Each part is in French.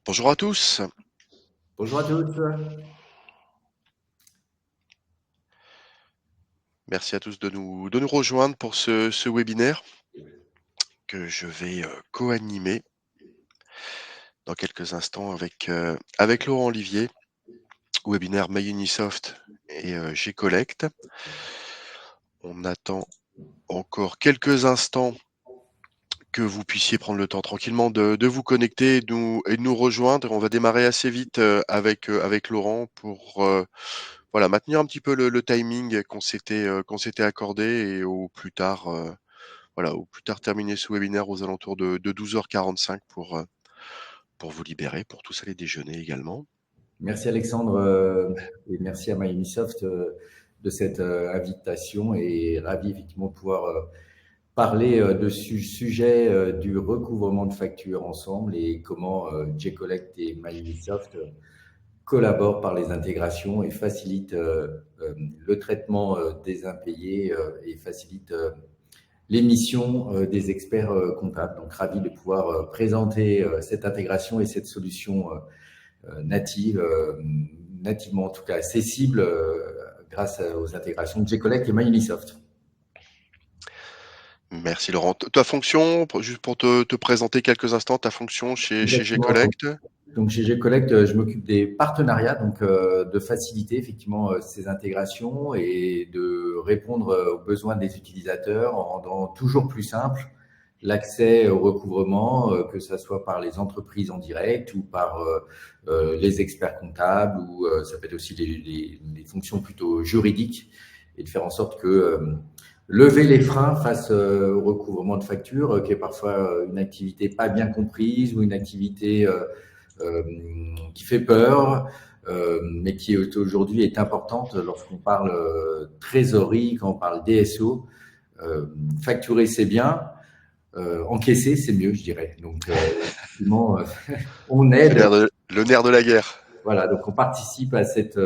Bonjour à tous. Bonjour à tous. Merci à tous de nous rejoindre pour ce webinaire que je vais co-animer dans quelques instants avec Laurent Olivier, webinaire MyUnisoft et Gcollect. On attend encore quelques instants que vous puissiez prendre le temps tranquillement de vous connecter et de nous rejoindre. On va démarrer assez vite avec Laurent pour voilà, maintenir un petit peu le timing qu'on s'était accordé et au plus tard terminer ce webinaire aux alentours de 12h45 pour vous libérer, pour tous aller déjeuner également. Merci Alexandre et merci à MyUnisoft de cette invitation et ravi effectivement de pouvoir parler de ce sujet du recouvrement de factures ensemble et comment Gcollect et MyUnisoft collaborent par les intégrations et facilitent le traitement des impayés et facilitent l'émission des experts comptables. Donc ravi de pouvoir présenter cette intégration et cette solution native, nativement en tout cas accessible grâce aux intégrations de Gcollect et MyUnisoft. Merci Laurent. Ta fonction, juste pour te présenter quelques instants, ta fonction chez Exactement. Donc, Gcollect. donc chez Gcollect, je m'occupe des partenariats, donc de faciliter effectivement ces intégrations et de répondre aux besoins des utilisateurs en rendant toujours plus simple l'accès au recouvrement, que ce soit par les entreprises en direct ou par les experts comptables, ou ça peut être aussi les fonctions plutôt juridiques, et de faire en sorte que lever les freins face au recouvrement de factures, qui est parfois une activité pas bien comprise ou une activité qui fait peur, mais qui aujourd'hui est importante lorsqu'on parle trésorerie, quand on parle DSO. Facturer, c'est bien. Encaisser, c'est mieux, je dirais. Donc, effectivement, on C'est aide. le nerf de la guerre. Voilà, donc on participe à cet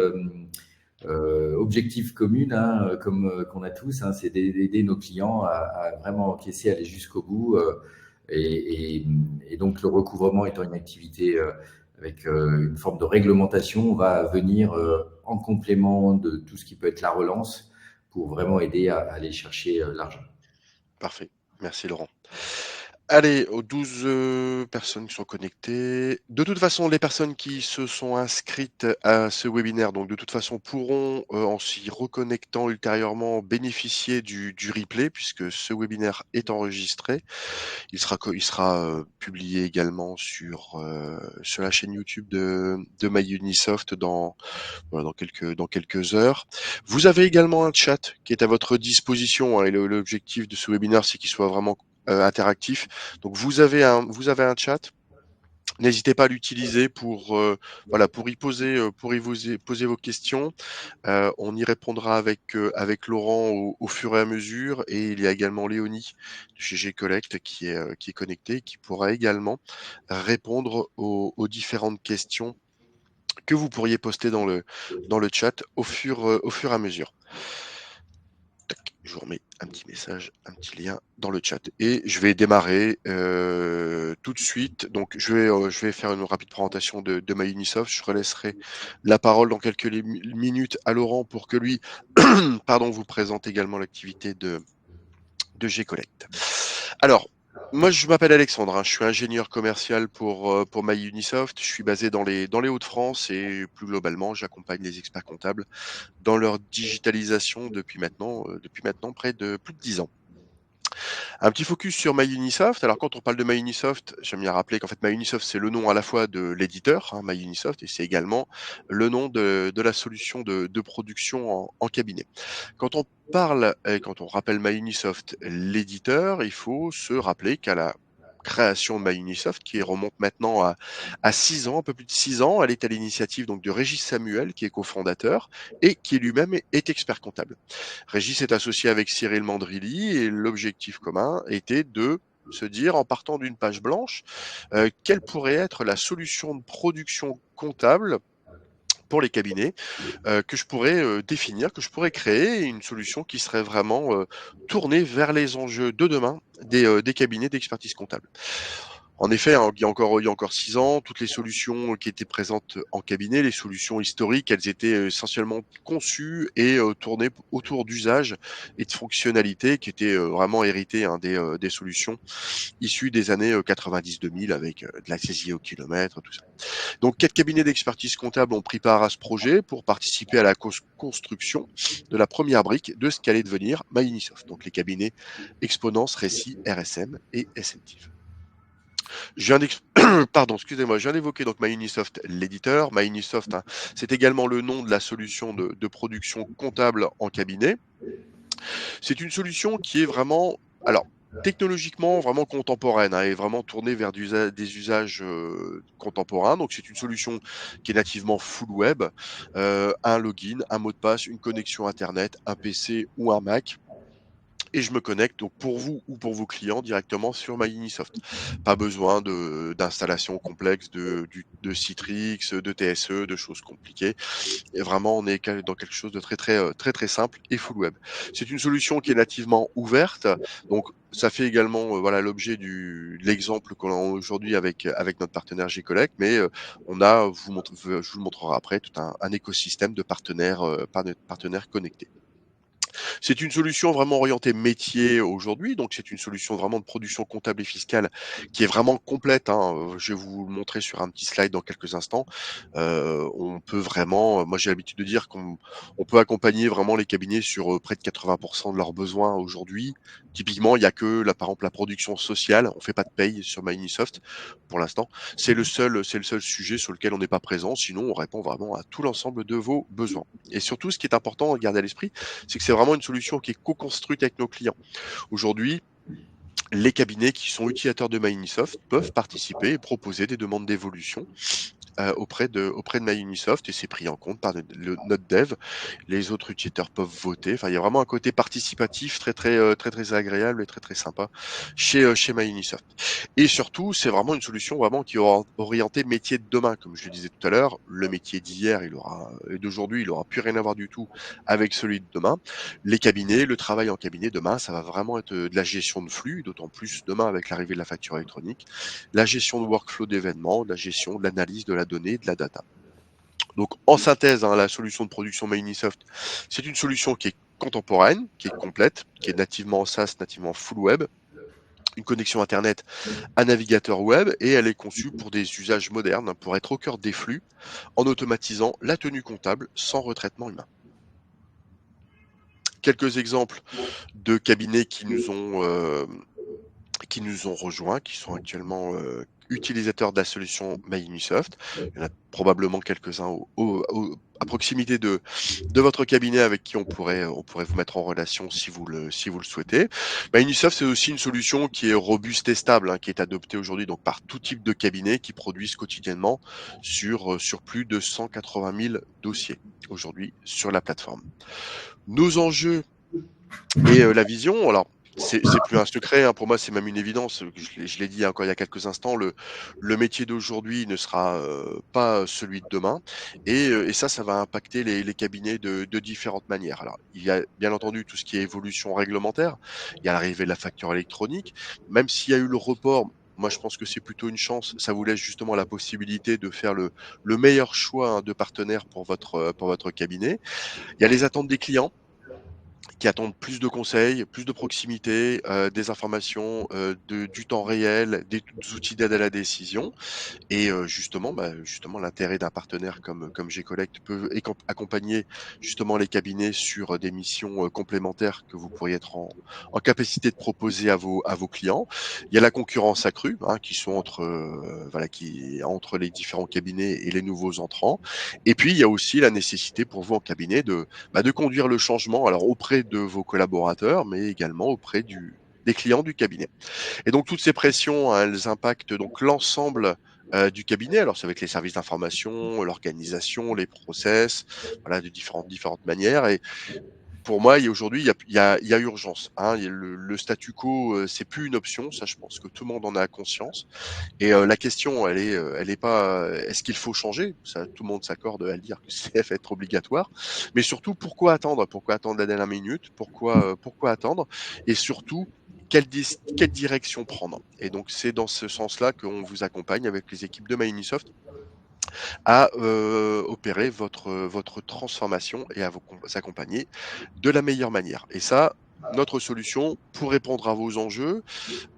objectif commun, hein, comme qu'on a tous, hein, c'est d'aider nos clients à vraiment encaisser, aller jusqu'au bout. Et donc le recouvrement étant une activité avec une forme de réglementation, va venir en complément de tout ce qui peut être la relance pour vraiment aider à aller chercher l'argent. Parfait. Merci Laurent. Allez, aux 12 personnes qui sont connectées. De toute façon, les personnes qui se sont inscrites à ce webinaire, donc de toute façon, pourront, en s'y reconnectant ultérieurement, bénéficier du replay puisque ce webinaire est enregistré. Il sera publié également sur la chaîne YouTube de MyUnisoft voilà, dans quelques heures. Vous avez également un chat qui est à votre disposition, hein, et l'objectif de ce webinaire, c'est qu'il soit vraiment interactif. Donc vous avez un chat. N'hésitez pas à l'utiliser voilà, pour y poser vos questions. On y répondra avec Laurent au fur et à mesure, et il y a également Léonie de chez Gcollect qui est connectée, qui pourra également répondre aux différentes questions que vous pourriez poster dans le chat au fur et à mesure. Tac, je vous remets un petit message, un petit lien dans le chat. Et je vais démarrer tout de suite. Donc, je vais faire une rapide présentation de MyUnisoft. Je relaisserai la parole dans quelques minutes à Laurent pour que lui, pardon, vous présente également l'activité de Gcollect. Alors, moi, je m'appelle Alexandre, hein, je suis ingénieur commercial pour MyUnisoft. Je suis basé dans les Hauts-de-France et plus globalement, j'accompagne les experts comptables dans leur digitalisation depuis maintenant près de plus de 10 ans. Un petit focus sur MyUnisoft. Alors, quand on parle de MyUnisoft, j'aime bien rappeler qu'en fait, MyUnisoft, c'est le nom à la fois de l'éditeur, hein, MyUnisoft, et c'est également le nom de la solution de production en cabinet. Quand on parle et quand on rappelle MyUnisoft, l'éditeur, il faut se rappeler qu'à la création de MyUnisoft, qui remonte maintenant à 6 ans, un peu plus de 6 ans, elle est à l'initiative donc de Régis Samuel, qui est cofondateur et qui lui-même est expert comptable. Régis est associé avec Cyril Mandrilli et l'objectif commun était de se dire, en partant d'une page blanche, quelle pourrait être la solution de production comptable pour les cabinets que je pourrais définir, que je pourrais créer, une solution qui serait vraiment tournée vers les enjeux de demain des cabinets d'expertise comptable. En effet, hein, il y a encore 6 ans, toutes les solutions qui étaient présentes en cabinet, les solutions historiques, elles étaient essentiellement conçues et tournées autour d'usages et de fonctionnalités qui étaient vraiment héritées, hein, des solutions issues des années 90-2000 avec de la saisie au kilomètre, tout ça. Donc 4 cabinets d'expertise comptable ont pris part à ce projet pour participer à la construction de la première brique de ce qu'allait devenir MyUnisoft. Donc les cabinets Exponence, Récit, RSM et Essentive. Je viens d'ex pardon, excusez-moi, je viens d'évoquer donc MyUnisoft, l'éditeur. MyUnisoft, hein, c'est également le nom de la solution de production comptable en cabinet. C'est une solution qui est vraiment, alors, technologiquement vraiment contemporaine, hein, et vraiment tournée vers des usages contemporains. Donc c'est une solution qui est nativement full web, un login, un mot de passe, une connexion internet, un PC ou un Mac. Et je me connecte donc pour vous ou pour vos clients directement sur MyUnisoft. Pas besoin d'installation complexe de Citrix, de TSE, de choses compliquées. Et vraiment, on est dans quelque chose de très simple et full web. C'est une solution qui est nativement ouverte. Donc, ça fait également voilà l'objet de l'exemple qu'on a aujourd'hui avec notre partenaire Gcollect, mais je vous le montrerai après, tout un écosystème de partenaires connectés. C'est une solution vraiment orientée métier aujourd'hui, donc c'est une solution vraiment de production comptable et fiscale qui est vraiment complète, hein. Je vais vous le montrer sur un petit slide dans quelques instants. On peut vraiment, moi j'ai l'habitude de dire qu'on peut accompagner vraiment les cabinets sur près de 80% de leurs besoins aujourd'hui. Typiquement, il y a que par exemple la production sociale, on fait pas de paye sur MyUnisoft pour l'instant. C'est le seul sujet sur lequel on n'est pas présent. Sinon, on répond vraiment à tout l'ensemble de vos besoins. Et surtout, ce qui est important à garder à l'esprit, c'est que c'est vraiment une solution qui est co-construite avec nos clients. Aujourd'hui, les cabinets qui sont utilisateurs de MyUnisoft peuvent participer et proposer des demandes d'évolution auprès de MyUnisoft, et c'est pris en compte par notre dev. Les autres utilisateurs peuvent voter. Enfin, il y a vraiment un côté participatif très agréable et très sympa chez MyUnisoft. Et surtout, c'est vraiment une solution vraiment qui est orientée métier de demain. Comme je le disais tout à l'heure, le métier d'hier, et d'aujourd'hui, il aura plus rien à voir du tout avec celui de demain. Les cabinets, le travail en cabinet demain, ça va vraiment être de la gestion de flux, d'autant plus demain avec l'arrivée de la facture électronique, la gestion de workflow d'événements, la gestion de l'analyse de la donnée, de la data. Donc en synthèse, hein, la solution de production MyUnisoft, c'est une solution qui est contemporaine, qui est complète, qui est nativement SaaS, nativement full web, une connexion internet, un navigateur web, et elle est conçue pour des usages modernes, pour être au cœur des flux, en automatisant la tenue comptable sans retraitement humain. Quelques exemples de cabinets qui nous ont rejoints, qui sont actuellement utilisateurs de la solution MyUnisoft. Il y en a probablement quelques-uns à proximité de votre cabinet avec qui on pourrait vous mettre en relation si vous le souhaitez. MyUnisoft, c'est aussi une solution qui est robuste et stable, hein, qui est adoptée aujourd'hui donc par tout type de cabinets qui produisent quotidiennement sur plus de 180 000 dossiers aujourd'hui sur la plateforme. Nos enjeux et la vision, alors c'est plus un secret, hein, pour moi, c'est même une évidence, je l'ai dit encore il y a quelques instants, le métier d'aujourd'hui ne sera, pas celui de demain, et ça va impacter les cabinets de différentes manières. Alors, il y a bien entendu tout ce qui est évolution réglementaire, il y a l'arrivée de la facture électronique, même s'il y a eu le report, moi je pense que c'est plutôt une chance, ça vous laisse justement la possibilité de faire le meilleur choix, hein, de partenaire pour votre cabinet. Il y a les attentes des clients qui attendent plus de conseils, plus de proximité, des informations, du temps réel, des outils d'aide à la décision, et justement l'intérêt d'un partenaire comme Gcollect peut accompagner justement les cabinets sur des missions complémentaires que vous pourriez être en capacité de proposer à vos clients. Il y a la concurrence accrue, hein, qui sont entre les différents cabinets et les nouveaux entrants. Et puis il y a aussi la nécessité pour vous en cabinet de conduire le changement, alors auprès de vos collaborateurs, mais également auprès des clients du cabinet. Et donc toutes ces pressions, hein, elles impactent donc l'ensemble du cabinet. Alors ça va être les services d'information, l'organisation, les process, voilà, de différentes manières. Et pour moi, aujourd'hui, il y a urgence, hein. Le statu quo, c'est plus une option. Ça, je pense que tout le monde en a conscience. Et la question, elle est pas, est-ce qu'il faut changer? Ça, tout le monde s'accorde à le dire que c'est va être obligatoire. Mais surtout, pourquoi attendre? Pourquoi attendre la dernière minute? Pourquoi attendre? Et surtout, quelle direction prendre. Et donc c'est dans ce sens-là qu'on vous accompagne avec les équipes de MyUnisoft à opérer votre transformation et à vous accompagner de la meilleure manière. Et ça, notre solution pour répondre à vos enjeux,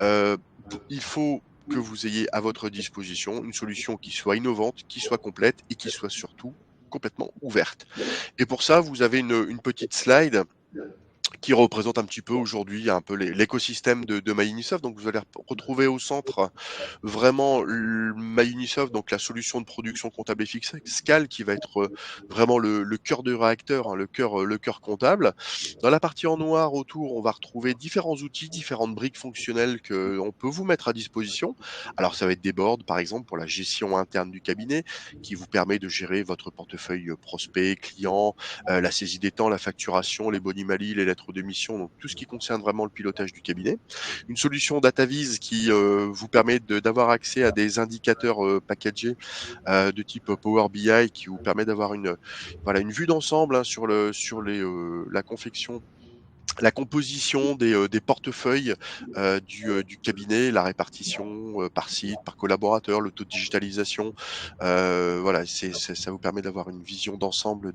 il faut que vous ayez à votre disposition une solution qui soit innovante, qui soit complète et qui soit surtout complètement ouverte. Et pour ça, vous avez une petite slide qui représente un petit peu aujourd'hui un peu l'écosystème de MyUnisoft. Donc vous allez retrouver au centre vraiment MyUnisoft, donc la solution de production comptable et fiscale qui va être vraiment le cœur du réacteur, hein, le cœur comptable. Dans la partie en noir autour, on va retrouver différents outils, différentes briques fonctionnelles que on peut vous mettre à disposition. Alors ça va être des boards par exemple pour la gestion interne du cabinet qui vous permet de gérer votre portefeuille prospect, client, la saisie des temps, la facturation, les boni-mali, les lettres de mission, donc tout ce qui concerne vraiment le pilotage du cabinet. Une solution DataVis qui vous permet d'avoir accès à des indicateurs packagés de type Power BI qui vous permet d'avoir voilà, une vue d'ensemble hein, sur la confection la composition des portefeuilles du cabinet, la répartition par site, par collaborateur, le taux de digitalisation. Voilà, ça vous permet d'avoir une vision d'ensemble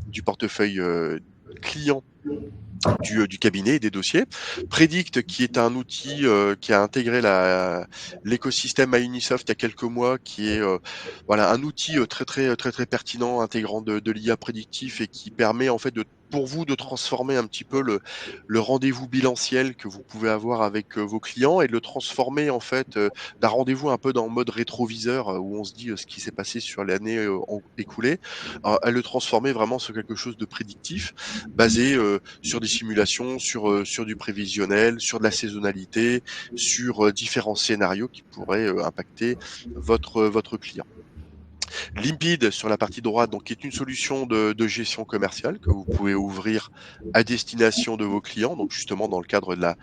du portefeuille client du cabinet et des dossiers. Predict, qui est un outil qui a intégré l'écosystème à Unisoft il y a quelques mois, qui est voilà un outil très pertinent, intégrant de l'IA prédictif et qui permet en fait pour vous de transformer un petit peu le rendez-vous bilanciel que vous pouvez avoir avec vos clients et de le transformer en fait d'un rendez-vous un peu dans le mode rétroviseur où on se dit ce qui s'est passé sur l'année écoulée, à le transformer vraiment sur quelque chose de prédictif basé sur des simulations, sur du prévisionnel, sur de la saisonnalité, sur différents scénarios qui pourraient impacter votre client. Limpid sur la partie droite, donc qui est une solution de gestion commerciale que vous pouvez ouvrir à destination de vos clients. Donc justement dans le cadre de la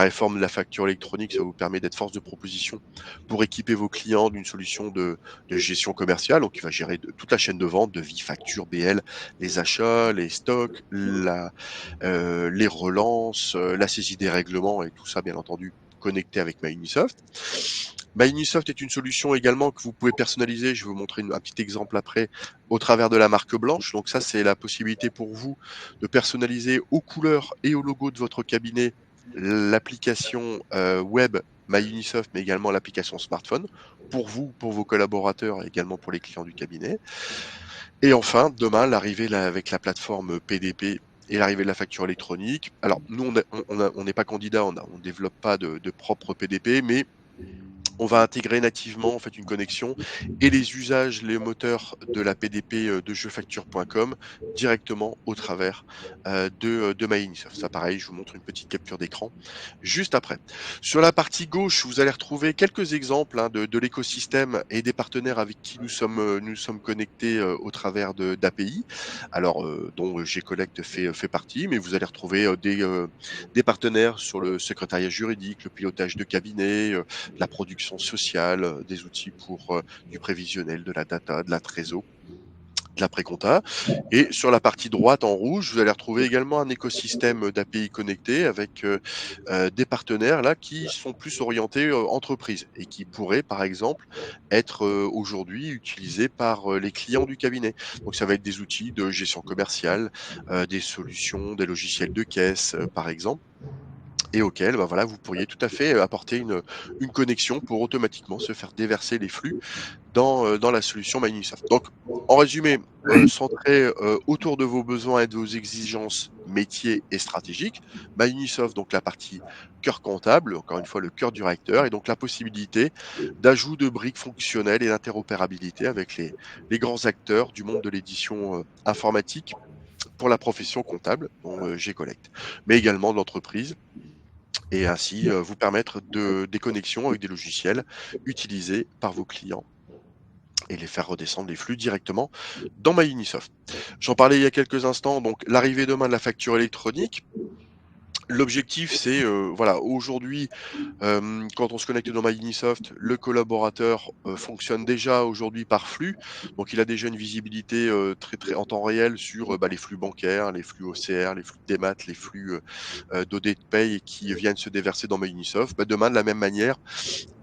réforme de la facture électronique, ça vous permet d'être force de proposition pour équiper vos clients d'une solution de gestion commerciale. Donc il va gérer toute la chaîne de vente, devis, facture, BL, les achats, les stocks, les relances, la saisie des règlements et tout ça bien entendu connecté avec MyUnisoft. MyUnisoft est une solution également que vous pouvez personnaliser. Je vais vous montrer un petit exemple après au travers de la marque blanche. Donc ça, c'est la possibilité pour vous de personnaliser aux couleurs et au logo de votre cabinet l'application web MyUnisoft, mais également l'application smartphone pour vous, pour vos collaborateurs et également pour les clients du cabinet. Et enfin, demain, l'arrivée avec la plateforme PDP et l'arrivée de la facture électronique. Alors, nous, on n'est pas candidat, on développe pas de propre PDP, mais on va intégrer nativement en fait une connexion et les usages, les moteurs de la PDP de jefacture.com directement au travers de MyUnisoft. Ça pareil, je vous montre une petite capture d'écran juste après. Sur la partie gauche, vous allez retrouver quelques exemples hein, de l'écosystème et des partenaires avec qui nous sommes connectés au travers d'API. Alors, dont Gcollect fait partie, mais vous allez retrouver des partenaires sur le secrétariat juridique, le pilotage de cabinet, la production sociale, des outils pour du prévisionnel, de la data, de la trésor, de la précompta. Et sur la partie droite en rouge, vous allez retrouver également un écosystème d'API connectés avec des partenaires là qui sont plus orientés entreprises et qui pourraient par exemple être aujourd'hui utilisés par les clients du cabinet. Donc ça va être des outils de gestion commerciale, des solutions, des logiciels de caisse par exemple et auquel, bah, voilà, vous pourriez tout à fait, apporter une connexion pour automatiquement se faire déverser les flux dans la solution MyUnisoft. Donc en résumé, centré, autour de vos besoins et de vos exigences métiers et stratégiques, MyUnisoft, donc la partie cœur comptable, encore une fois le cœur du réacteur et donc la possibilité d'ajout de briques fonctionnelles et d'interopérabilité avec les grands acteurs du monde de l'édition, informatique pour la profession comptable, dont, Gcollect, mais également de l'entreprise et ainsi vous permettre des connexions avec des logiciels utilisés par vos clients et les faire redescendre les flux directement dans MyUnisoft. J'en parlais il y a quelques instants, donc l'arrivée demain de la facture électronique. L'objectif, c'est, voilà, aujourd'hui, quand on se connecte dans MyUnisoft, le collaborateur, fonctionne déjà aujourd'hui par flux. Donc il a déjà une visibilité, très, très en temps réel sur, bah, les flux bancaires, les flux OCR, les flux de démat, les flux, d'OD de paye qui viennent se déverser dans MyUnisoft. Bah, demain, de la même manière,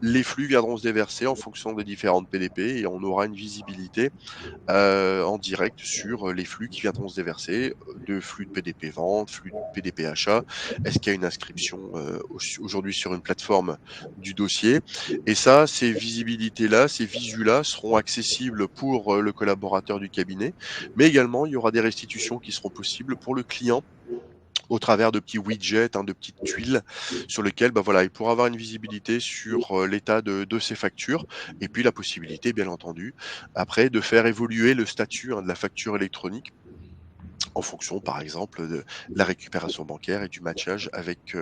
les flux viendront se déverser en fonction des différentes PDP et on aura une visibilité en direct sur, les flux qui viendront se déverser, de flux de PDP vente, flux de PDP achat. Est-ce qu'il y a une inscription, aujourd'hui sur une plateforme du dossier? Et ça, ces visibilités-là, ces visus-là seront accessibles pour, le collaborateur du cabinet, mais également il y aura des restitutions qui seront possibles pour le client au travers de petits widgets, hein, de petites tuiles sur lesquelles, bah, voilà, il pourra avoir une visibilité sur, l'état de ses factures et puis la possibilité, bien entendu, après de faire évoluer le statut, hein, de la facture électronique en fonction, par exemple, de la récupération bancaire et du matchage avec,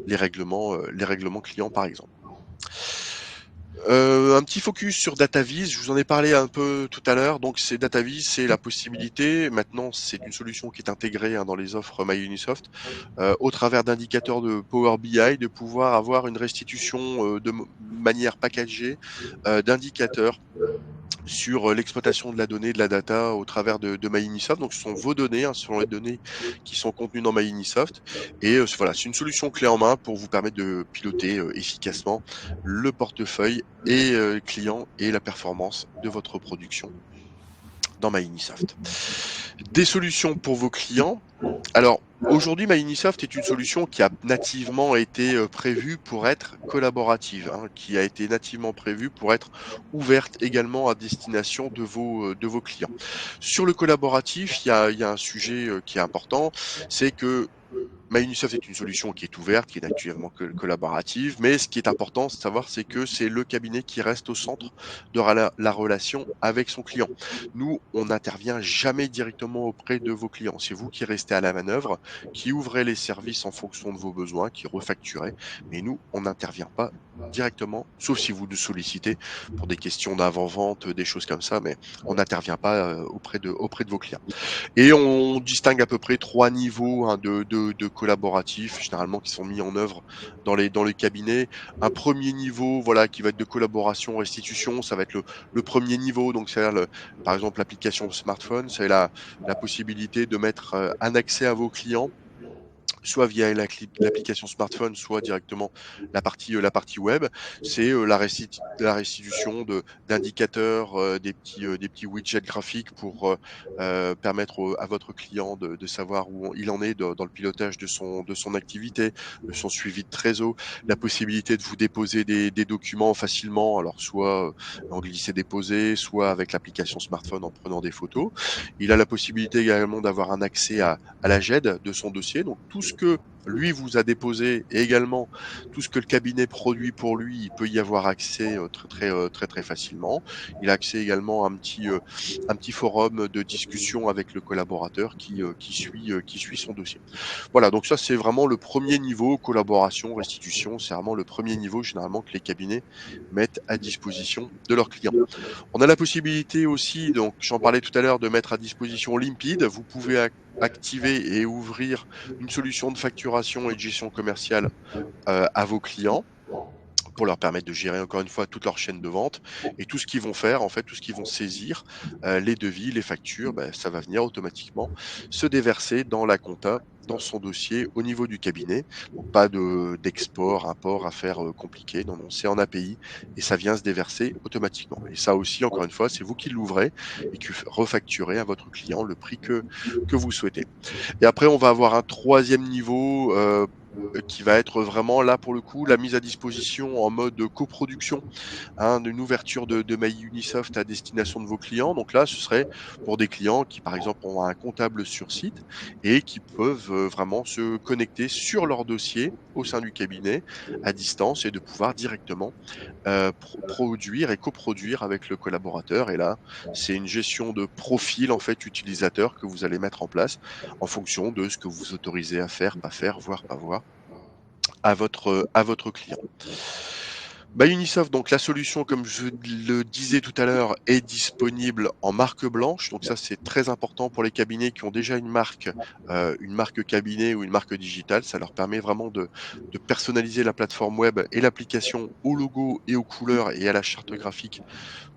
les règlements clients, par exemple. Un petit focus sur DataVis, je vous en ai parlé un peu tout à l'heure. Donc c'est DataVis, c'est la possibilité, maintenant c'est une solution qui est intégrée, hein, dans les offres MyUnisoft, au travers d'indicateurs de Power BI, de pouvoir avoir une restitution, de manière packagée, d'indicateurs sur, l'exploitation de la donnée, de la data au travers de MyUnisoft. Donc ce sont vos données, hein, ce sont les données qui sont contenues dans MyUnisoft et voilà, c'est une solution clé en main pour vous permettre de piloter, efficacement le portefeuille et client et la performance de votre production dans MyUnisoft. Des solutions pour vos clients. Alors, aujourd'hui, MyUnisoft est une solution qui a nativement été, prévue pour être collaborative, hein, qui a été nativement prévue pour être ouverte également à destination de vos clients. Sur le collaboratif, il y a un sujet, qui est important, c'est que MyUnisoft est une solution qui est ouverte, qui est actuellement collaborative, mais ce qui est important de savoir, c'est que c'est le cabinet qui reste au centre de la relation avec son client. Nous, on n'intervient jamais directement auprès de vos clients. C'est vous qui restez à la manœuvre, qui ouvrez les services en fonction de vos besoins, qui refacturez, mais nous, on n'intervient pas directement, sauf si vous nous sollicitez pour des questions d'avant-vente, des choses comme ça, mais on n'intervient pas auprès de vos clients. Et on distingue à peu près 3 niveaux, hein, de collaboratifs, généralement qui sont mis en œuvre dans les cabinets. Un premier niveau, voilà, qui va être de collaboration, restitution, ça va être le 1er niveau, donc c'est-à-dire par exemple l'application smartphone, c'est la possibilité de mettre, un accès à vos clients soit via l'application smartphone, soit directement la partie web. C'est, la restitution d'indicateurs, des petits widgets graphiques pour, permettre à votre client de savoir où il en est dans le pilotage de son activité, de son suivi de trésor, la possibilité de vous déposer des documents facilement, alors soit, en glisser-déposer, soit avec l'application smartphone en prenant des photos. Il a la possibilité également d'avoir un accès à la GED de son dossier. Donc tout ce que lui vous a déposé et également tout ce que le cabinet produit pour lui, il peut y avoir accès très très facilement. Il a accès également à un petit forum de discussion avec le collaborateur qui suit son dossier. Voilà, donc ça c'est vraiment le premier niveau, collaboration, restitution, c'est vraiment le premier niveau généralement que les cabinets mettent à disposition de leurs clients. On a la possibilité aussi, donc j'en parlais tout à l'heure, de mettre à disposition Limpid. Vous pouvez activer et ouvrir une solution de facturation et de gestion commerciale à vos clients pour leur permettre de gérer encore une fois toute leur chaîne de vente et tout ce qu'ils vont faire, en fait, tout ce qu'ils vont saisir, les devis, les factures, bah, ça va venir automatiquement se déverser dans la compta, dans son dossier au niveau du cabinet. Donc pas d'export, import à faire compliqué. Non, non, c'est en API et ça vient se déverser automatiquement. Et ça aussi, encore une fois, c'est vous qui l'ouvrez et qui refacturez à votre client le prix que vous souhaitez. Et après, on va avoir un troisième niveau qui va être vraiment là pour le coup la mise à disposition en mode coproduction, hein, d'une ouverture de MyUnisoft à destination de vos clients. Donc là, ce serait pour des clients qui, par exemple, ont un comptable sur site et qui peuvent vraiment se connecter sur leur dossier au sein du cabinet à distance et de pouvoir directement produire et coproduire avec le collaborateur. Et là, c'est une gestion de profil en fait utilisateur que vous allez mettre en place en fonction de ce que vous autorisez à faire, pas faire, voir, pas voir à votre client. Bah, Unisoft, donc la solution, comme je le disais tout à l'heure, est disponible en marque blanche. Donc ça, c'est très important pour les cabinets qui ont déjà une marque cabinet ou une marque digitale. Ça leur permet vraiment de personnaliser la plateforme web et l'application au logo et aux couleurs et à la charte graphique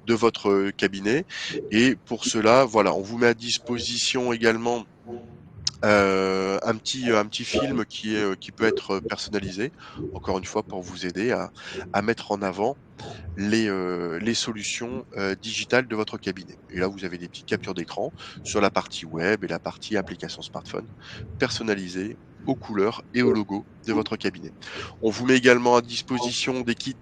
de votre cabinet. Et pour cela, voilà, on vous met à disposition également un petit film qui peut être personnalisé, encore une fois pour vous aider à mettre en avant les solutions, digitales de votre cabinet. Et là, vous avez des petites captures d'écran sur la partie web et la partie application smartphone, personnalisées aux couleurs et au logo de votre cabinet. On vous met également à disposition des kits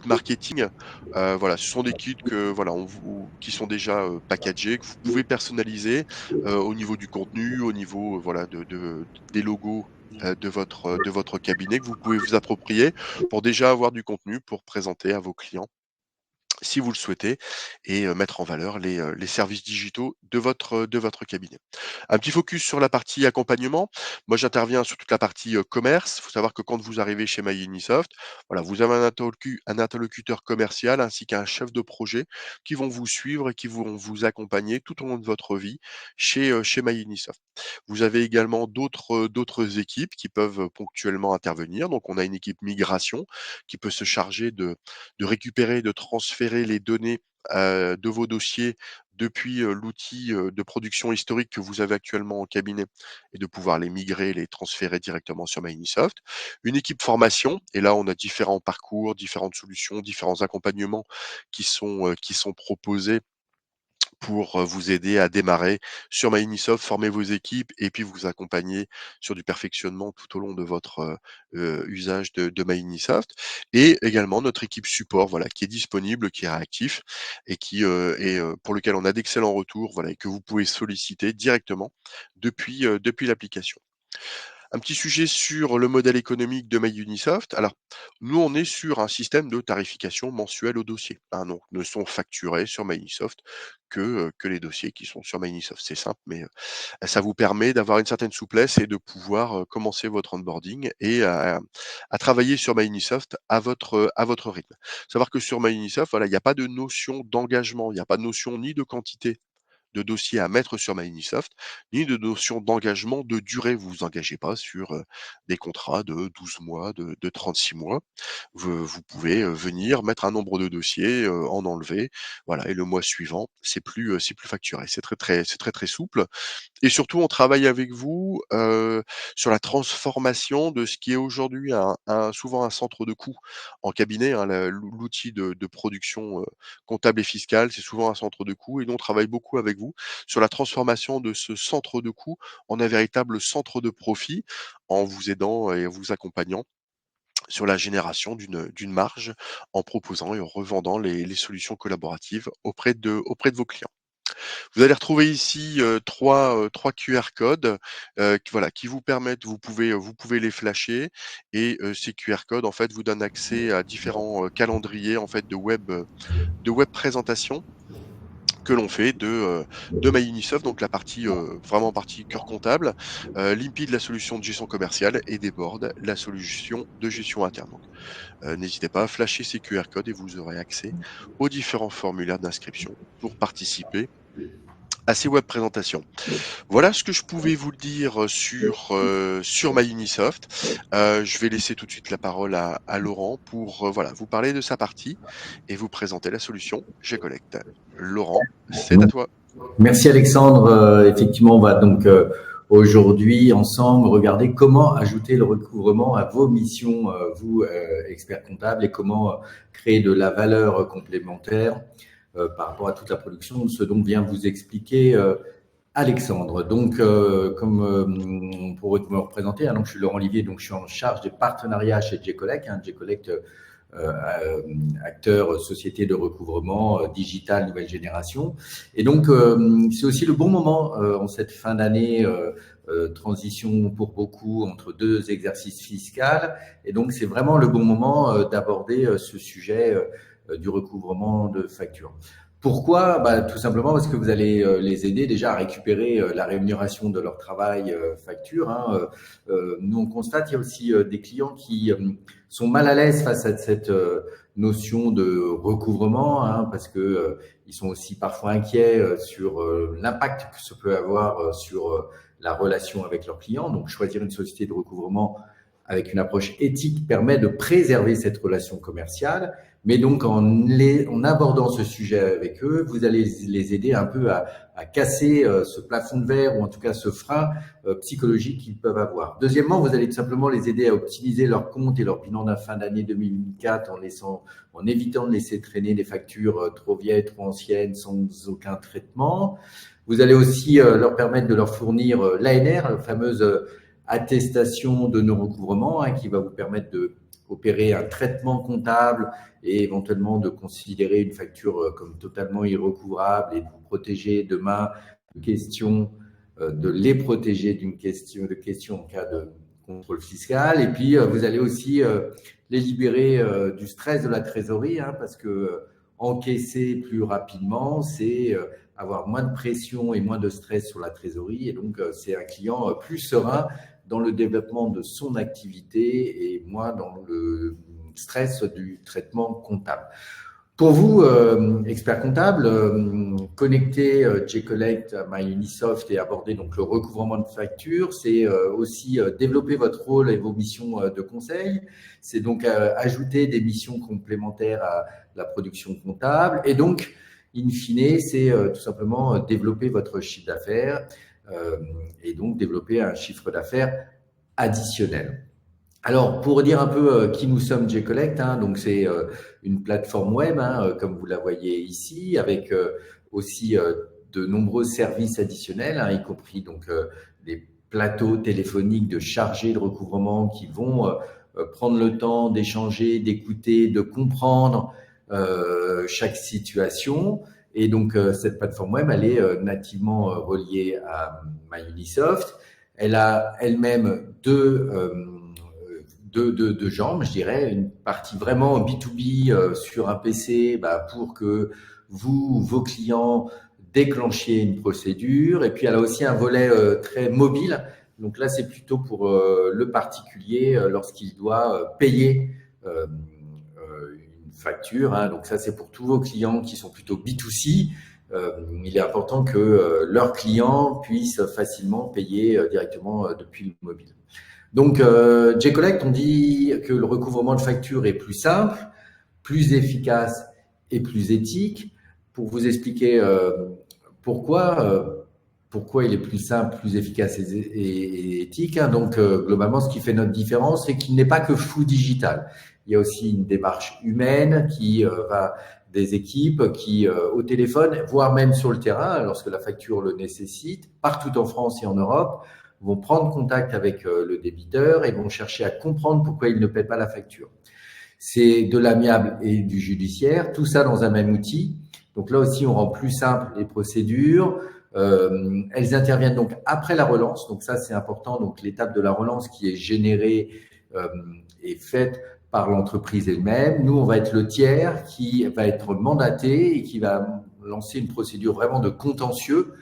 marketing. Voilà, ce sont des kits que voilà, on vous qui sont déjà, packagés, que vous pouvez personnaliser, au niveau du contenu, au niveau, voilà, de des logos, de votre cabinet que vous pouvez vous approprier pour déjà avoir du contenu pour présenter à vos clients si vous le souhaitez et mettre en valeur les services digitaux de votre cabinet. Un petit focus sur la partie accompagnement. Moi, j'interviens sur toute la partie, commerce. Il faut savoir que quand vous arrivez chez MyUnisoft, voilà, vous avez un interlocuteur commercial ainsi qu'un chef de projet qui vont vous suivre et qui vont vous accompagner tout au long de votre vie chez MyUnisoft. Vous avez également d'autres équipes qui peuvent, ponctuellement intervenir. Donc on a une équipe migration qui peut se charger de récupérer, de transférer les données, de vos dossiers depuis, l'outil, de production historique que vous avez actuellement en cabinet et de pouvoir les migrer, les transférer directement sur Microsoft. Une équipe formation et là, on a différents parcours, différentes solutions, différents accompagnements qui sont proposés pour, vous aider à démarrer sur Microsoft, former vos équipes et puis vous accompagner sur du perfectionnement tout au long de votre, usage de Microsoft et également notre équipe support, voilà, qui est disponible, qui est réactif et pour lequel on a d'excellents retours, voilà et que vous pouvez solliciter directement depuis l'application. Un petit sujet sur le modèle économique de MyUnisoft. Alors, nous, on est sur un système de tarification mensuelle au dossier, hein, donc ne sont facturés sur MyUnisoft que les dossiers qui sont sur MyUnisoft. C'est simple, mais ça vous permet d'avoir une certaine souplesse et de pouvoir, commencer votre onboarding et à travailler sur MyUnisoft à votre rythme. Savoir que sur MyUnisoft, voilà, il n'y a pas de notion d'engagement, il n'y a pas de notion ni de quantité de dossiers à mettre sur Microsoft, ni de notion d'engagement de durée. Vous vous engagez pas sur, des contrats de 12 mois, de 36 mois. Vous pouvez, venir mettre un nombre de dossiers, en enlever, voilà et le mois suivant, c'est plus facturé. C'est très, très souple et surtout, on travaille avec vous, sur la transformation de ce qui est aujourd'hui souvent un centre de coûts en cabinet, hein. L'outil de production, comptable et fiscale, c'est souvent un centre de coûts et nous, on travaille beaucoup avec vous sur la transformation de ce centre de coûts en un véritable centre de profit, en vous aidant et en vous accompagnant sur la génération d'une marge, en proposant et en revendant les solutions collaboratives auprès de vos clients. Vous allez retrouver ici, 3 QR codes, qui voilà, qui vous permettent vous pouvez les flasher et ces QR codes, en fait, vous donnent accès à différents, calendriers, en fait, de web présentation que l'on fait de MyUnisoft, donc la partie, vraiment partie cœur comptable, Limpid, la solution de gestion commerciale et Debord, la solution de gestion interne. Donc, n'hésitez pas à flasher ces QR codes et vous aurez accès aux différents formulaires d'inscription pour participer à ces web présentations. Voilà ce que je pouvais vous dire sur MyUnisoft. Je vais laisser tout de suite la parole à Laurent pour, voilà, vous parler de sa partie et vous présenter la solution GCollect. Laurent, c'est à toi. Merci Alexandre. Effectivement, on va donc aujourd'hui ensemble regarder comment ajouter le recouvrement à vos missions, vous experts comptables, et comment créer de la valeur complémentaire par rapport à toute la production, ce dont vient vous expliquer Alexandre. Donc, pour me représenter, hein, donc je suis Laurent Olivier, donc je suis en charge des partenariats chez GCollect. GCollect, acteur, société de recouvrement digital nouvelle génération. Et donc, c'est aussi le bon moment en cette fin d'année, transition pour beaucoup entre deux exercices fiscaux. Et donc, c'est vraiment le bon moment d'aborder ce sujet du recouvrement de factures. Pourquoi? Bah, tout simplement parce que vous allez les aider déjà à récupérer la rémunération de leur travail facture, hein. Nous, on constate, il y a aussi des clients qui sont mal à l'aise face à cette notion de recouvrement, hein, parce que ils sont aussi parfois inquiets sur l'impact que ça peut avoir sur la relation avec leurs clients. Donc, choisir une société de recouvrement avec une approche éthique permet de préserver cette relation commerciale. Mais donc, en abordant ce sujet avec eux, vous allez les aider un peu à casser ce plafond de verre ou en tout cas ce frein psychologique qu'ils peuvent avoir. Deuxièmement, vous allez tout simplement les aider à optimiser leur compte et leur bilan de fin d'année 2024 en évitant de laisser traîner des factures trop vieilles, trop anciennes, sans aucun traitement. Vous allez aussi leur permettre de leur fournir l'ANR, la fameuse attestation de non-recouvrement, hein, qui va vous permettre de opérer un traitement comptable et éventuellement de considérer une facture comme totalement irrecouvrable et de vous protéger demain de questions, de les protéger de questions en cas de contrôle fiscal. Et puis, vous allez aussi les libérer du stress de la trésorerie, hein, parce que encaisser plus rapidement, c'est avoir moins de pression et moins de stress sur la trésorerie. Et donc, c'est un client plus serein dans le développement de son activité et moins dans le stress du traitement comptable. Pour vous, expert comptable, connecter JCollect à MyUnisoft et aborder donc le recouvrement de factures, c'est aussi développer votre rôle et vos missions de conseil. C'est donc ajouter des missions complémentaires à la production comptable. Et donc, in fine, c'est tout simplement développer votre chiffre d'affaires et donc développer un chiffre d'affaires additionnel. Alors, pour dire un peu qui nous sommes JCollect, hein, donc c'est une plateforme web, hein, comme vous la voyez ici, avec aussi de nombreux services additionnels, hein, y compris donc des plateaux téléphoniques de chargés de recouvrement qui vont prendre le temps d'échanger, d'écouter, de comprendre chaque situation. Et donc, cette plateforme web, elle est nativement reliée à MyUnisoft. Elle a elle-même deux jambes, je dirais, une partie vraiment B2B sur un PC pour que vous, vos clients, déclenchiez une procédure. Et puis, elle a aussi un volet très mobile. Donc là, c'est plutôt pour le particulier lorsqu'il doit payer une facture, hein. Donc ça, c'est pour tous vos clients qui sont plutôt B2C. Il est important que leurs clients puissent facilement payer directement depuis le mobile. Donc, JCollect, on dit que le recouvrement de factures est plus simple, plus efficace et plus éthique. Pour vous expliquer pourquoi il est plus simple, plus efficace et éthique, hein. Donc, globalement, ce qui fait notre différence, c'est qu'il n'est pas que full digital. Il y a aussi une démarche humaine qui va des équipes qui, au téléphone, voire même sur le terrain, lorsque la facture le nécessite, partout en France et en Europe, vont prendre contact avec le débiteur et vont chercher à comprendre pourquoi il ne paie pas la facture. C'est de l'amiable et du judiciaire, tout ça dans un même outil. Donc là aussi, on rend plus simple les procédures. Elles interviennent donc après la relance. Donc ça, c'est important. Donc l'étape de la relance qui est générée est faite par l'entreprise elle-même. Nous, on va être le tiers qui va être mandaté et qui va lancer une procédure vraiment de contentieux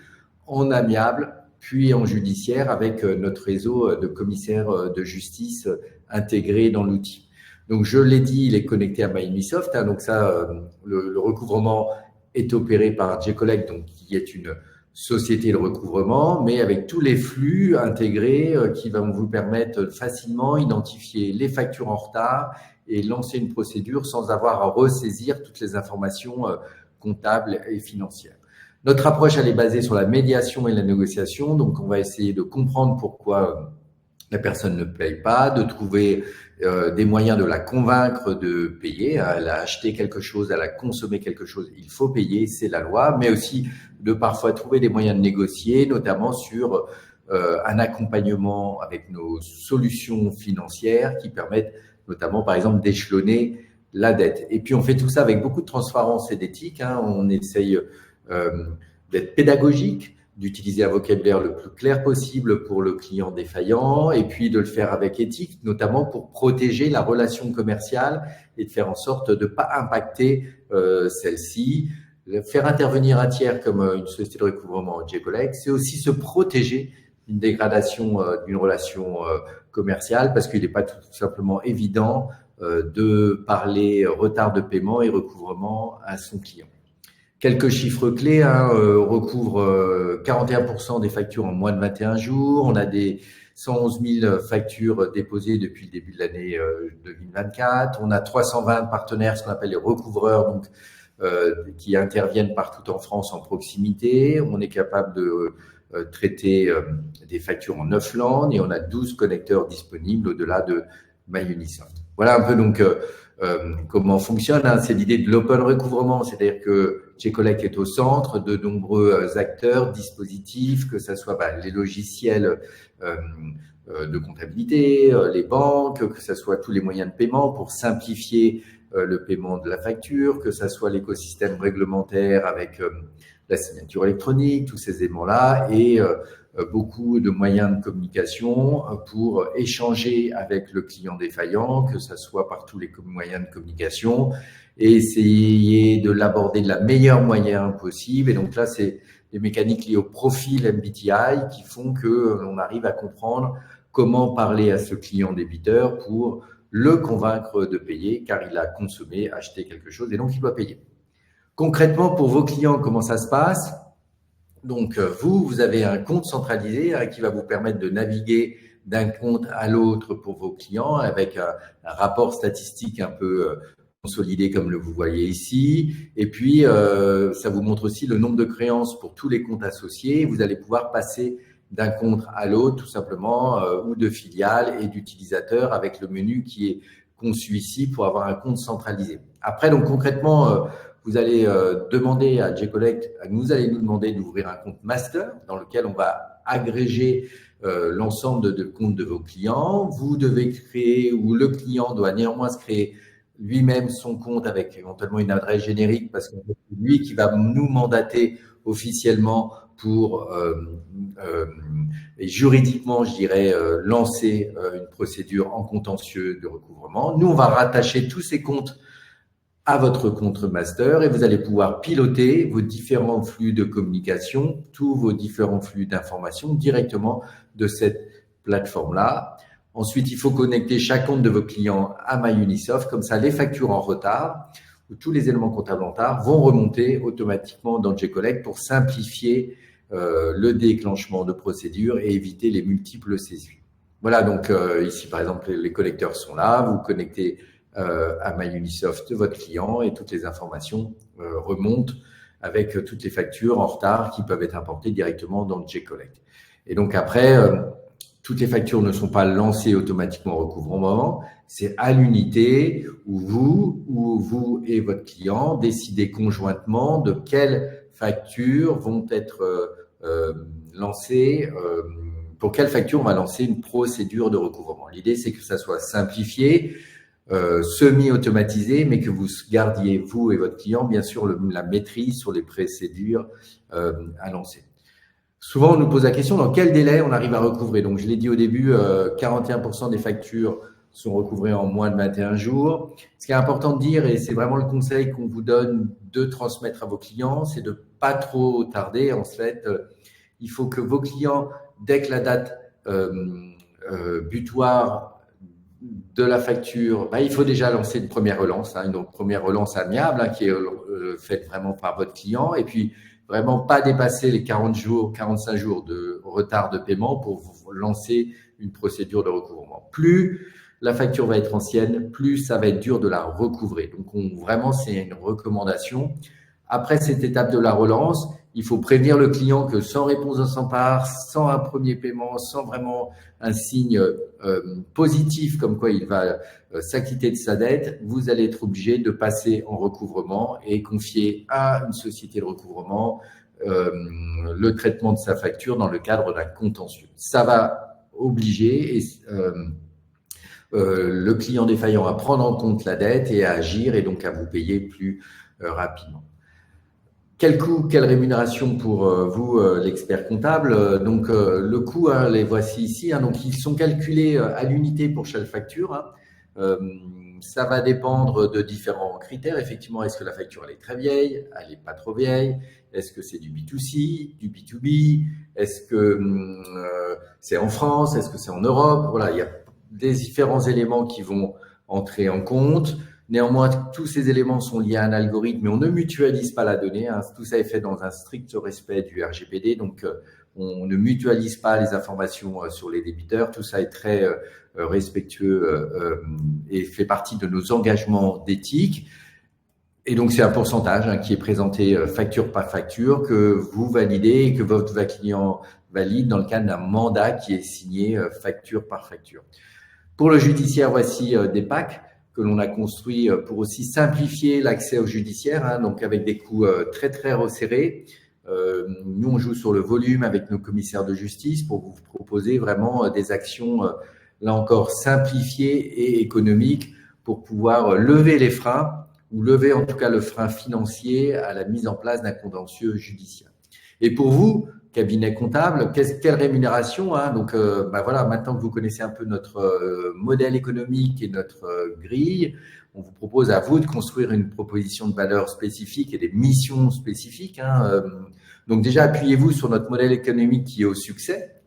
en amiable puis en judiciaire avec notre réseau de commissaires de justice intégrés dans l'outil. Donc, je l'ai dit, il est connecté à MyUnisoft, hein, donc ça, le recouvrement est opéré par JCollect, donc qui est une société de recouvrement, mais avec tous les flux intégrés qui vont vous permettre de facilement identifier les factures en retard et lancer une procédure sans avoir à ressaisir toutes les informations comptables et financières. Notre approche, elle est basée sur la médiation et la négociation. Donc, on va essayer de comprendre pourquoi la personne ne paye pas, de trouver des moyens de la convaincre de payer. Elle a acheté quelque chose, elle a consommé quelque chose, il faut payer, c'est la loi. Mais aussi de parfois trouver des moyens de négocier, notamment sur un accompagnement avec nos solutions financières qui permettent notamment, par exemple, d'échelonner la dette. Et puis, on fait tout ça avec beaucoup de transparence et d'éthique, hein. On essaye d'être pédagogique, d'utiliser un vocabulaire le plus clair possible pour le client défaillant et puis de le faire avec éthique, notamment pour protéger la relation commerciale et de faire en sorte de ne pas impacter celle-ci. faire intervenir un tiers comme une société de recouvrement J-Collect, c'est aussi se protéger d'une dégradation d'une relation commerciale, parce qu'il n'est pas tout simplement évident de parler retard de paiement et recouvrement à son client. Quelques chiffres clés, on recouvre 41% des factures en moins de 21 jours. On a des 111 000 factures déposées depuis le début de l'année 2024. On a 320 partenaires, ce qu'on appelle les recouvreurs, donc qui interviennent partout en France en proximité. On est capable de traiter des factures en 9 langues et on a 12 connecteurs disponibles au-delà de MyUnisoft. Voilà un peu donc comment fonctionne. C'est l'idée de l'open recouvrement, c'est-à-dire que J-Collect est au centre de nombreux acteurs, dispositifs, que ce soit les logiciels de comptabilité, les banques, que ce soit tous les moyens de paiement pour simplifier le paiement de la facture, que ce soit l'écosystème réglementaire avec la signature électronique, tous ces éléments-là, et beaucoup de moyens de communication pour échanger avec le client défaillant, que ce soit par tous les moyens de communication, et essayer de l'aborder de la meilleure moyen possible. Et donc là, c'est des mécaniques liées au profil MBTI qui font que l'on arrive à comprendre comment parler à ce client débiteur pour le convaincre de payer, car il a consommé, acheté quelque chose, et donc il doit payer. Concrètement, pour vos clients, comment ça se passe? Donc, vous avez un compte centralisé qui va vous permettre de naviguer d'un compte à l'autre pour vos clients avec un rapport statistique un peu consolidé comme vous voyez ici. Et puis, ça vous montre aussi le nombre de créances pour tous les comptes associés. Vous allez pouvoir passer d'un compte à l'autre, tout simplement, ou de filiales et d'utilisateurs avec le menu qui est conçu ici pour avoir un compte centralisé. Après, donc concrètement, vous allez demander à J-Collect, vous allez nous demander d'ouvrir un compte master dans lequel on va agréger l'ensemble de comptes de vos clients. Vous devez créer, ou le client doit néanmoins se créer lui-même son compte avec éventuellement une adresse générique, parce que c'est lui qui va nous mandater officiellement pour et juridiquement, je dirais, lancer une procédure en contentieux de recouvrement. Nous, on va rattacher tous ces comptes à votre compte master et vous allez pouvoir piloter vos différents flux de communication, tous vos différents flux d'informations directement de cette plateforme-là. Ensuite, il faut connecter chaque compte de vos clients à MyUnisoft. Comme ça, les factures en retard ou tous les éléments comptables en retard vont remonter automatiquement dans J-Collect pour simplifier le déclenchement de procédures et éviter les multiples saisies. Voilà, donc ici, par exemple, les connecteurs sont là. Vous connectez à MyUnisoft votre client et toutes les informations remontent avec toutes les factures en retard qui peuvent être importées directement dans J-Collect. Et donc après, toutes les factures ne sont pas lancées automatiquement au recouvrement, c'est à l'unité où vous et votre client décidez conjointement de quelles factures vont être lancées, pour quelle facture on va lancer une procédure de recouvrement. L'idée, c'est que ça soit simplifié, semi-automatisé, mais que vous gardiez, vous et votre client, bien sûr, la maîtrise sur les procédures à lancer. Souvent, on nous pose la question, dans quel délai on arrive à recouvrer? Donc, je l'ai dit au début, 41% des factures sont recouvrées en moins de 21 jours. Ce qui est important de dire, et c'est vraiment le conseil qu'on vous donne de transmettre à vos clients, c'est de pas trop tarder. En fait, il faut que vos clients, dès que la date butoir de la facture, il faut déjà lancer une première relance, une première relance amiable qui est faite vraiment par votre client. Et puis, vraiment pas dépasser les 40 jours, 45 jours de retard de paiement pour lancer une procédure de recouvrement. Plus la facture va être ancienne, plus ça va être dur de la recouvrer. Donc, vraiment, c'est une recommandation. Après cette étape de la relance, il faut prévenir le client que sans réponse de sa part, sans un premier paiement, sans vraiment un signe positif comme quoi il va s'acquitter de sa dette, vous allez être obligé de passer en recouvrement et confier à une société de recouvrement le traitement de sa facture dans le cadre d'un contentieux. Ça va obliger le client défaillant à prendre en compte la dette et à agir et donc à vous payer plus rapidement. Quel coût, quelle rémunération pour vous, l'expert comptable? Donc, le coût, les voici ici. Donc, ils sont calculés à l'unité pour chaque facture. Ça va dépendre de différents critères. Effectivement, est-ce que la facture elle est très vieille, elle n'est pas trop vieille? Est-ce que c'est du B2C, du B2B? Est-ce que c'est en France? Est-ce que c'est en Europe? Voilà, il y a des différents éléments qui vont entrer en compte. Néanmoins, tous ces éléments sont liés à un algorithme, mais on ne mutualise pas la donnée. Hein. Tout ça est fait dans un strict respect du RGPD. Donc, on ne mutualise pas les informations sur les débiteurs. Tout ça est très respectueux et fait partie de nos engagements d'éthique. Et donc, c'est un pourcentage qui est présenté facture par facture, que vous validez et que votre client valide dans le cadre d'un mandat qui est signé facture par facture. Pour le judiciaire, voici des packs que l'on a construits pour aussi simplifier l'accès au judiciaire, donc avec des coûts très, très resserrés. Nous, on joue sur le volume avec nos commissaires de justice pour vous proposer vraiment des actions, là encore, simplifiées et économiques pour pouvoir lever les freins ou lever en tout cas le frein financier à la mise en place d'un contentieux judiciaire. Et pour vous, cabinet comptable, quelle rémunération Donc voilà, maintenant que vous connaissez un peu notre modèle économique et notre grille, on vous propose à vous de construire une proposition de valeur spécifique et des missions spécifiques. Donc déjà, appuyez-vous sur notre modèle économique qui est au succès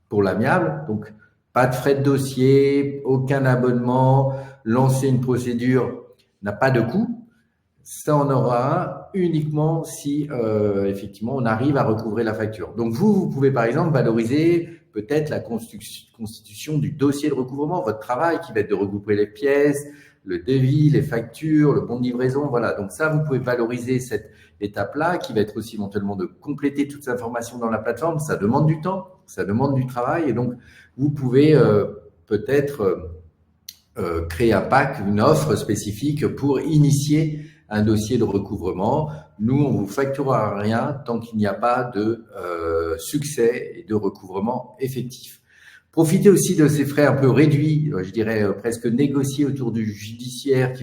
pour l'amiable. Donc, pas de frais de dossier, aucun abonnement, lancer une procédure n'a pas de coût. Ça en aura un uniquement si effectivement on arrive à recouvrer la facture. Donc vous pouvez par exemple valoriser peut-être la constitution du dossier de recouvrement, votre travail qui va être de regrouper les pièces, le devis, les factures, le bon de livraison, voilà. Donc ça, vous pouvez valoriser cette étape-là qui va être aussi éventuellement de compléter toutes ces informations dans la plateforme. Ça demande du temps, ça demande du travail et donc vous pouvez peut-être créer un pack, une offre spécifique pour initier un dossier de recouvrement. Nous, on vous facturera rien tant qu'il n'y a pas de succès et de recouvrement effectif. Profitez aussi de ces frais un peu réduits, je dirais presque négociés autour du judiciaire,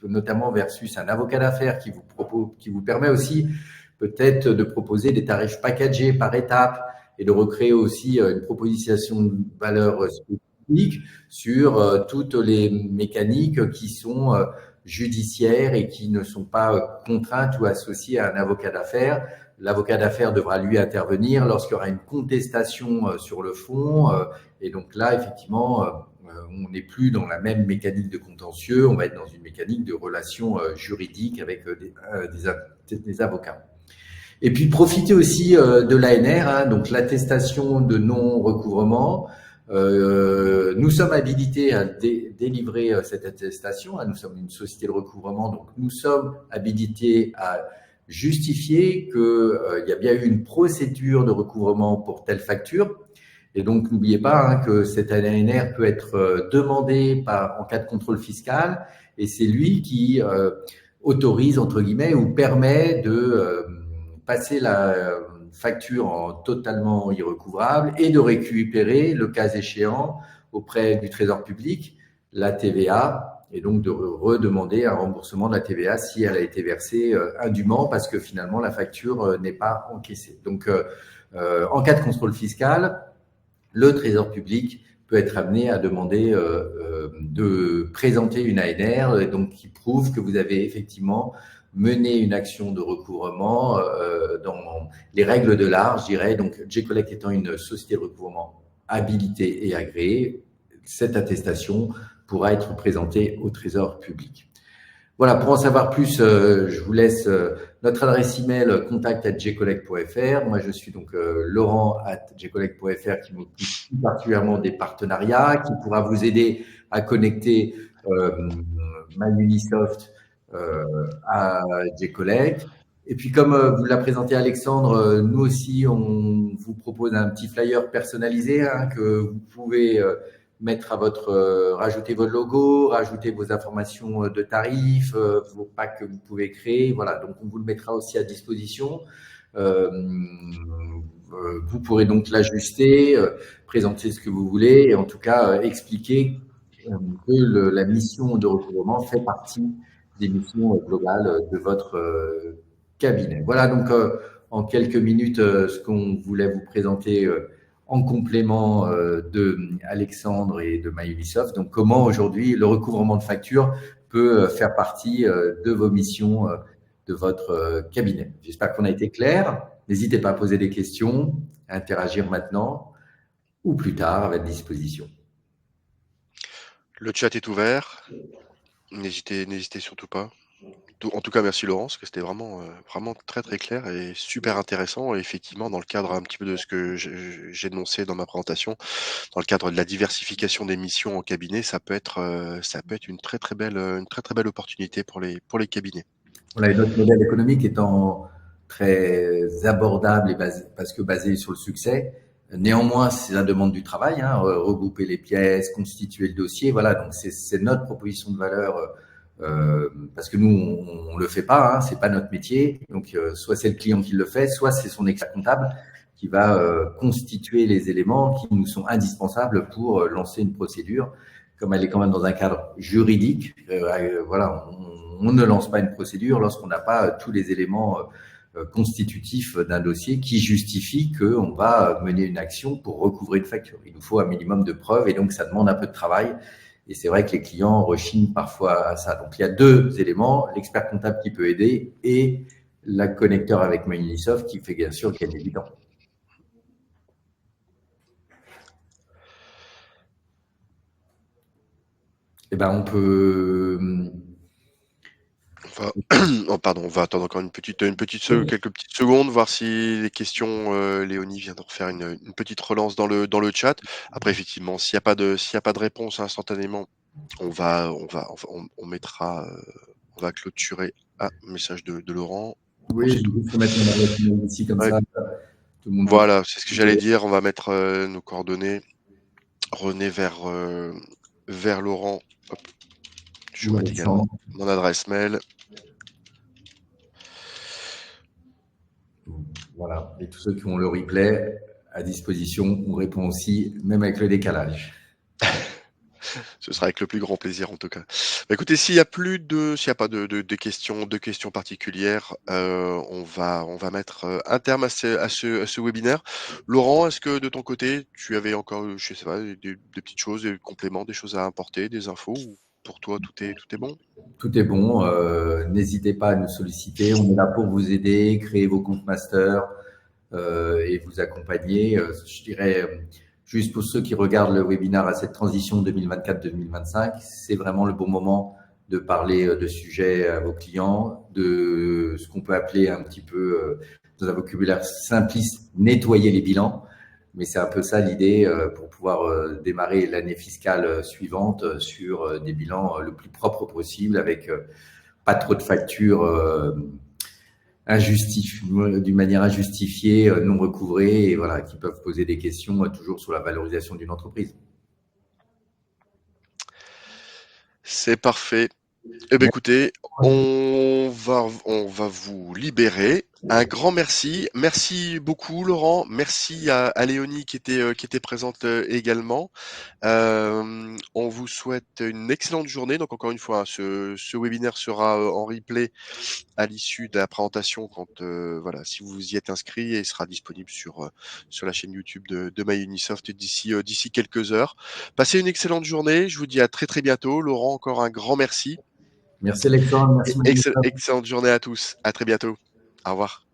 notamment versus un avocat d'affaires qui vous permet aussi peut-être de proposer des tarifs packagés par étape et de recréer aussi une proposition de valeur spécifique sur toutes les mécaniques qui sont judiciaires et qui ne sont pas contraintes ou associées à un avocat d'affaires. L'avocat d'affaires devra lui intervenir lorsqu'il y aura une contestation sur le fond. Et donc là, effectivement, on n'est plus dans la même mécanique de contentieux, on va être dans une mécanique de relation juridique avec des avocats. Et puis, profitez aussi de l'ANR, donc l'attestation de non-recouvrement. Nous sommes habilités à délivrer cette attestation. Nous sommes une société de recouvrement, donc nous sommes habilités à justifier qu'il y a bien eu une procédure de recouvrement pour telle facture. Et donc, n'oubliez pas que cette ANR peut être demandée en cas de contrôle fiscal et c'est lui qui autorise, entre guillemets, ou permet de passer la facture en totalement irrecouvrable et de récupérer, le cas échéant, auprès du Trésor public, la TVA et donc de redemander un remboursement de la TVA si elle a été versée indûment parce que finalement la facture n'est pas encaissée. Donc, en cas de contrôle fiscal, le Trésor public peut être amené à demander de présenter une ANR donc qui prouve que vous avez effectivement mener une action de recouvrement dans les règles de l'art, je dirais. Donc, J-Collect étant une société de recouvrement habilitée et agréée, cette attestation pourra être présentée au Trésor public. Voilà, pour en savoir plus, je vous laisse notre adresse email contact@jcollect.fr. Moi, je suis donc laurent@jcollect.fr qui m'occupe plus particulièrement des partenariats, qui pourra vous aider à connecter MyUnisoft à J-Collect. Et puis, comme vous l'a présenté Alexandre, nous aussi, on vous propose un petit flyer personnalisé que vous pouvez mettre à rajouter votre logo, rajouter vos informations de tarifs, vos packs que vous pouvez créer. Voilà, donc on vous le mettra aussi à disposition. Vous pourrez donc l'ajuster, présenter ce que vous voulez et en tout cas expliquer que la mission de recouvrement fait partie des missions globales de votre cabinet. Voilà donc en quelques minutes ce qu'on voulait vous présenter en complément de Alexandre et de MyUnisoft. Donc, comment aujourd'hui le recouvrement de factures peut faire partie de vos missions de votre cabinet. J'espère qu'on a été clair. N'hésitez pas à poser des questions, à interagir maintenant ou plus tard à votre disposition. Le chat est ouvert. N'hésitez surtout pas. En tout cas, merci Laurent, parce que c'était vraiment très très clair et super intéressant. Et effectivement, dans le cadre un petit peu de ce que j'ai énoncé dans ma présentation, dans le cadre de la diversification des missions en cabinet, ça peut être une très très belle opportunité pour les cabinets. Voilà, et notre modèle économique étant très abordable et parce que basé sur le succès, néanmoins, c'est la demande du travail, hein, regrouper les pièces, constituer le dossier. Voilà, donc c'est notre proposition de valeur parce que nous, on le fait pas, hein, c'est pas notre métier. Donc, soit c'est le client qui le fait, soit c'est son expert comptable qui va constituer les éléments qui nous sont indispensables pour lancer une procédure. Comme elle est quand même dans un cadre juridique, voilà, on ne lance pas une procédure lorsqu'on n'a pas tous les éléments constitutifs d'un dossier qui justifient qu'on va mener une action pour recouvrer une facture. Il nous faut un minimum de preuves et donc ça demande un peu de travail. Et c'est vrai que les clients rechignent parfois à ça. Donc il y a deux éléments, l'expert comptable qui peut aider et la connecteur avec MyUnisoft qui fait bien sûr gagner du temps. Eh ben, on peut. Oh, pardon, on va attendre encore quelques petites secondes, voir si les questions, Léonie vient de refaire une petite relance dans le chat. Après, effectivement, s'il y a pas de réponse instantanément, on mettra, on va clôturer. Ah, message de Laurent. Bon, Oui, c'est je tout. vais juste mettre mon adresse email ici comme Ouais, ça, tout le monde peut. voilà, c'est ce que j'allais dire. On va mettre nos coordonnées. René vers Laurent. Hop, je Ou vais mettre également Alexandre. mon adresse mail. Voilà. Et tous ceux qui ont le replay à disposition, on répond aussi, même avec le décalage. Ce sera avec le plus grand plaisir en tout cas. Bah, écoutez, s'il y a pas de questions particulières, on va mettre un terme à ce webinaire. Laurent, est-ce que de ton côté, tu avais encore, je sais pas, des petites choses, des compléments, des choses à apporter, des infos, ou pour toi tout est bon? Tout est bon. N'hésitez pas à nous solliciter. On est là pour vous aider, créer vos comptes master et vous accompagner. Je dirais, juste pour ceux qui regardent le webinaire à cette transition 2024-2025, c'est vraiment le bon moment de parler de sujets à vos clients, de ce qu'on peut appeler un petit peu, dans un vocabulaire simpliste, nettoyer les bilans. Mais c'est un peu ça l'idée pour pouvoir démarrer l'année fiscale suivante sur des bilans le plus propres possible, avec pas trop de factures d'une manière injustifiée, non recouvrée, et voilà, qui peuvent poser des questions toujours sur la valorisation d'une entreprise. C'est parfait. Eh bien, écoutez, on va vous libérer. Un grand merci. Merci beaucoup, Laurent. Merci à Léonie qui était présente également. On vous souhaite une excellente journée. Donc, encore une fois, ce webinaire sera en replay à l'issue de la présentation voilà, si vous y êtes inscrit, et il sera disponible sur la chaîne YouTube de MyUnisoft d'ici quelques heures. Passez une excellente journée. Je vous dis à très très bientôt. Laurent, encore un grand merci. Merci Alexandre, Et merci Marie. excellente journée à tous. À très bientôt. Au revoir.